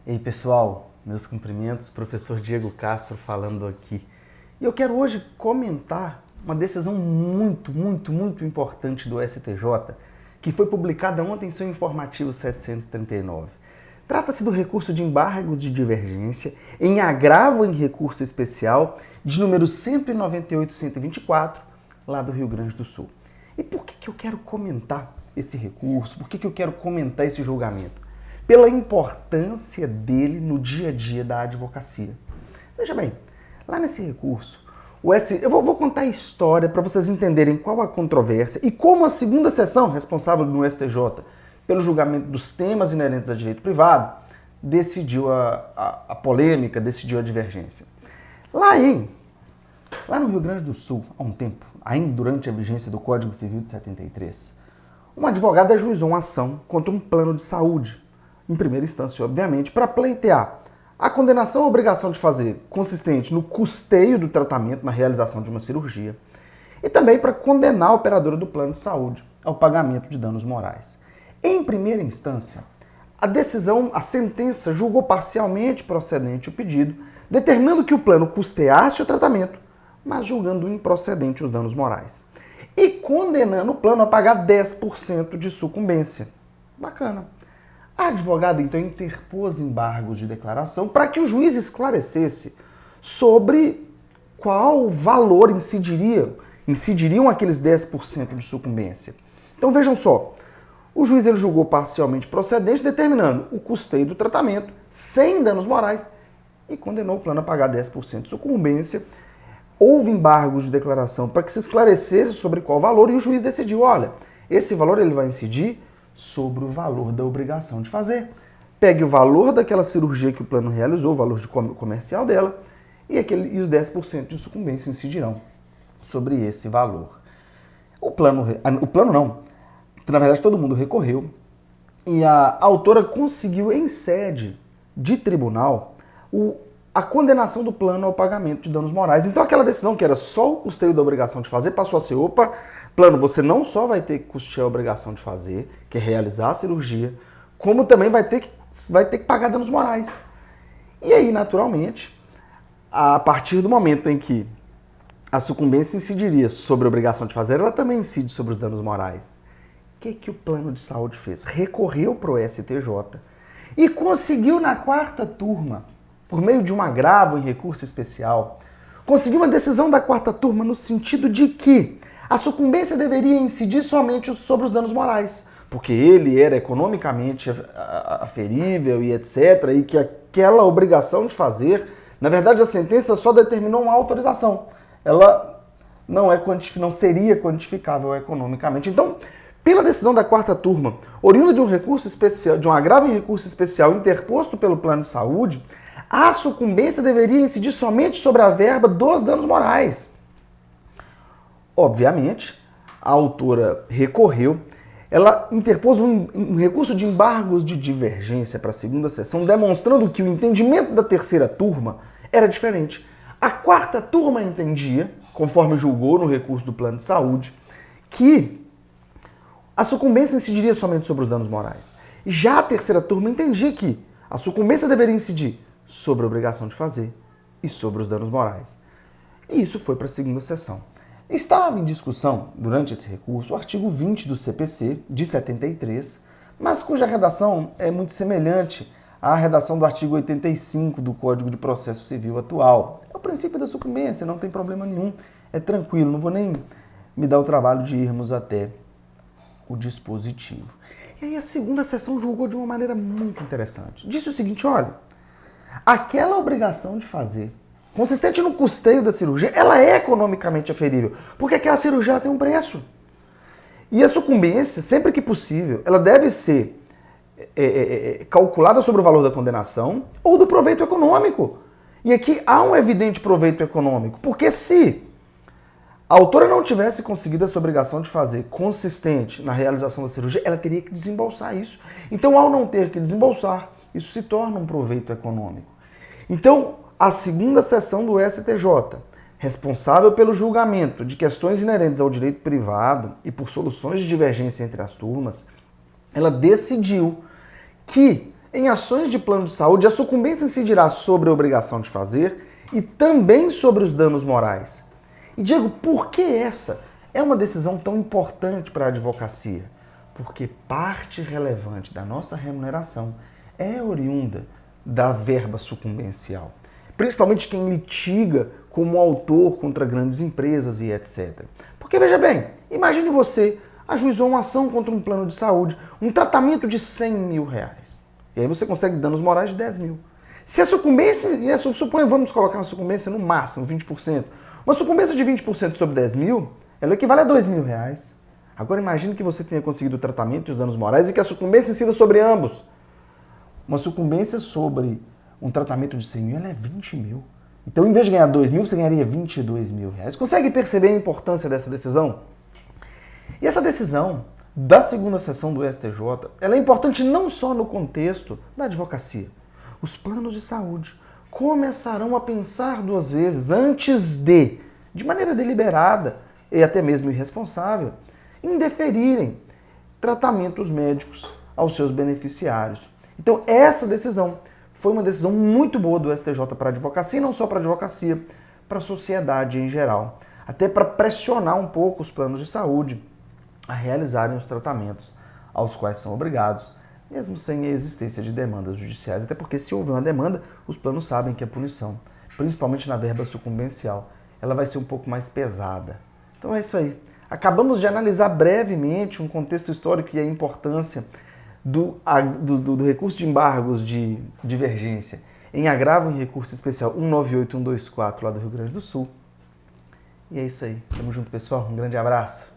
Ei pessoal, meus cumprimentos, professor Diego Castro falando aqui. E eu quero hoje comentar uma decisão muito importante do STJ, que foi publicada ontem em seu informativo 739. Trata-se do recurso de embargos de divergência em agravo em recurso especial de número 198.124, lá do Rio Grande do Sul. E por que eu quero comentar esse recurso? Por que eu quero comentar esse julgamento? Pela importância dele no dia a dia da advocacia. Veja bem, lá nesse recurso, eu vou contar a história para vocês entenderem qual a controvérsia e como a segunda seção, responsável no STJ pelo julgamento dos temas inerentes a direito privado, decidiu a polêmica, decidiu a divergência. Lá no Rio Grande do Sul, há um tempo, ainda durante a vigência do Código Civil de 73, um advogado ajuizou uma ação contra um plano de saúde, em primeira instância, obviamente, para pleitear a condenação à obrigação de fazer consistente no custeio do tratamento na realização de uma cirurgia e também para condenar a operadora do plano de saúde ao pagamento de danos morais. Em primeira instância, a sentença julgou parcialmente procedente o pedido, determinando que o plano custeasse o tratamento, mas julgando improcedente os danos morais. E condenando o plano a pagar 10% de sucumbência. Bacana. A advogada, então, interpôs embargos de declaração para que o juiz esclarecesse sobre qual valor incidiriam aqueles 10% de sucumbência. Então, vejam só. O juiz ele julgou parcialmente procedente, determinando o custeio do tratamento sem danos morais e condenou o plano a pagar 10% de sucumbência. Houve embargos de declaração para que se esclarecesse sobre qual valor e o juiz decidiu, olha, esse valor ele vai incidir sobre o valor da obrigação de fazer. Pegue o valor daquela cirurgia que o plano realizou, o valor comercial dela, e os 10% de sucumbência incidirão sobre esse valor. Na verdade todo mundo recorreu, e a autora conseguiu em sede de tribunal a condenação do plano ao pagamento de danos morais. Então aquela decisão que era só o custeio da obrigação de fazer passou a ser, plano, você não só vai ter que custear a obrigação de fazer, que é realizar a cirurgia, como também vai ter que pagar danos morais. E aí, naturalmente, a partir do momento em que a sucumbência incidiria sobre a obrigação de fazer, ela também incide sobre os danos morais. O que o plano de saúde fez? Recorreu para o STJ e conseguiu na quarta turma, por meio de um agravo em recurso especial, conseguiu uma decisão da quarta turma no sentido de que a sucumbência deveria incidir somente sobre os danos morais, porque ele era economicamente aferível e etc, e que aquela obrigação de fazer, na verdade a sentença só determinou uma autorização, ela não seria quantificável economicamente. Então, pela decisão da quarta turma, oriunda de um recurso especial, de um agravo em recurso especial interposto pelo plano de saúde, a sucumbência deveria incidir somente sobre a verba dos danos morais. Obviamente, a autora recorreu, ela interpôs um recurso de embargos de divergência para a segunda sessão, demonstrando que o entendimento da terceira turma era diferente. A quarta turma entendia, conforme julgou no recurso do plano de saúde, que a sucumbência incidiria somente sobre os danos morais. Já a terceira turma entendia que a sucumbência deveria incidir sobre a obrigação de fazer e sobre os danos morais. E isso foi para a segunda sessão. Estava em discussão, durante esse recurso, o artigo 20 do CPC, de 73, mas cuja redação é muito semelhante à redação do artigo 85 do Código de Processo Civil atual. É o princípio da sucumbência, não tem problema nenhum, é tranquilo, não vou nem me dar o trabalho de irmos até o dispositivo. E aí a segunda sessão julgou de uma maneira muito interessante. Disse o seguinte, olha, aquela obrigação de fazer, consistente no custeio da cirurgia, ela é economicamente aferível, porque aquela cirurgia ela tem um preço. E a sucumbência, sempre que possível, ela deve ser calculada sobre o valor da condenação ou do proveito econômico. E aqui há um evidente proveito econômico, porque se a autora não tivesse conseguido essa obrigação de fazer consistente na realização da cirurgia, ela teria que desembolsar isso. Então, ao não ter que desembolsar, isso se torna um proveito econômico. Então, a segunda sessão do STJ, responsável pelo julgamento de questões inerentes ao direito privado e por soluções de divergência entre as turmas, ela decidiu que em ações de plano de saúde, a sucumbência incidirá sobre a obrigação de fazer e também sobre os danos morais. E Diego, por que essa é uma decisão tão importante para a advocacia? Porque parte relevante da nossa remuneração é oriunda da verba sucumbencial. Principalmente quem litiga como autor contra grandes empresas e etc. Porque veja bem, imagine você ajuizou uma ação contra um plano de saúde, um tratamento de 100 mil reais. E aí você consegue danos morais de 10 mil. Se a sucumbência, vamos colocar uma sucumbência no máximo, 20%. Uma sucumbência de 20% sobre 10 mil, ela equivale a 2 mil reais. Agora imagine que você tenha conseguido o tratamento e os danos morais e que a sucumbência incida sobre ambos. Uma sucumbência sobre um tratamento de 100 mil, ela é 20 mil. Então, em vez de ganhar 2 mil, você ganharia 22 mil reais. Consegue perceber a importância dessa decisão? E essa decisão da segunda sessão do STJ, ela é importante não só no contexto da advocacia. Os planos de saúde começarão a pensar duas vezes antes de maneira deliberada e até mesmo irresponsável, em deferirem tratamentos médicos aos seus beneficiários. Então, essa decisão foi uma decisão muito boa do STJ para a advocacia, e não só para a advocacia, para a sociedade em geral. Até para pressionar um pouco os planos de saúde a realizarem os tratamentos aos quais são obrigados, mesmo sem a existência de demandas judiciais. Até porque, se houver uma demanda, os planos sabem que a punição, principalmente na verba sucumbencial, ela vai ser um pouco mais pesada. Então é isso aí. Acabamos de analisar brevemente um contexto histórico e a importância do recurso de embargos de divergência em agravo em recurso especial 198124 lá do Rio Grande do Sul. E é isso aí. Tamo junto, pessoal. Um grande abraço.